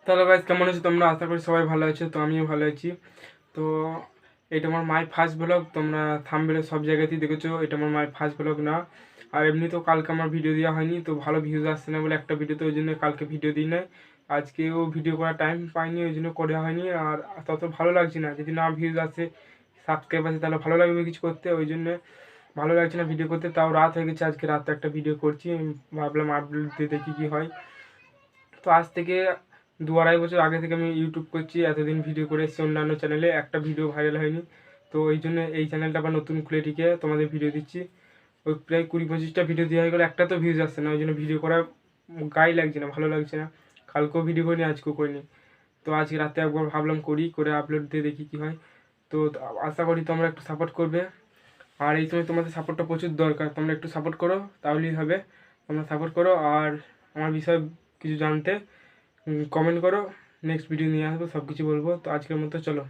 তাহলে গাইজ কেমন আছো তোমরা? আশা করি সবাই ভালো আছো। তো আমিও ভালো আছি। তো এটা আমার মাই ফার্স্ট ব্লগ। তোমরা থাম্বনেলে সব জায়গাতেই দেখেছো এটা আমার মাই ফার্স্ট ব্লগ না। আর এমনি তো কালকে আমার ভিডিও দেওয়া হয়নি, তো ভালো ভিউজ আসছে না বলে একটা ভিডিওতে, ওই জন্য কালকে ভিডিও দিই নাই। আজকেও ভিডিও করার টাইম পাইনি, ওই জন্য করা হয়নি। আর তত ভালো লাগছে না, যদি না ভিউজ আসে, সাবস্ক্রাইব আছে, তাহলে ভালো লাগবে কিছু করতে। ওই জন্য ভালো লাগছে না ভিডিও করতে। তাও রাত হয়ে গেছে, আজকে রাতে একটা ভিডিও করছি। ভাবলাম আপলোড দিয়ে দেখি কী হয়। তো আজ থেকে 2-2.5 বছর আগে থেকে আমি ইউটিউব করছি, এতদিন ভিডিও করে এসেছি অন্যান্য চ্যানেলে, একটা ভিডিও ভাইরাল হয়নি। তো এই জন্য এই চ্যানেলটা আবার নতুন খুলে টিকে তোমাদের ভিডিও দিচ্ছি। ওই প্রায় 20-25টা ভিডিও দেওয়া হয়ে গেলো, একটা তো ভিউজ আসছে না, ওই জন্য ভিডিও করা গায়ে লাগছে না, ভালো লাগছে না। কালকেও ভিডিও করিনি, আজকেও করিনি। তো আজকে রাতে একবার ভাবলাম করে আপলোড দিয়ে দেখি কী হয়। তো আশা করি তোমরা একটু সাপোর্ট করবে। আর এই সময় তোমাদের সাপোর্টটা প্রচুর দরকার, তোমরা একটু সাপোর্ট করো, তাহলেই হবে। তোমরা সাপোর্ট করো। আর আমার বিষয়ে কিছু জানতে কমেন্ট করো, নেক্সট ভিডিও নিয়ে আসবো, সব কিছু বলবো। তো আজকের মতো চলো।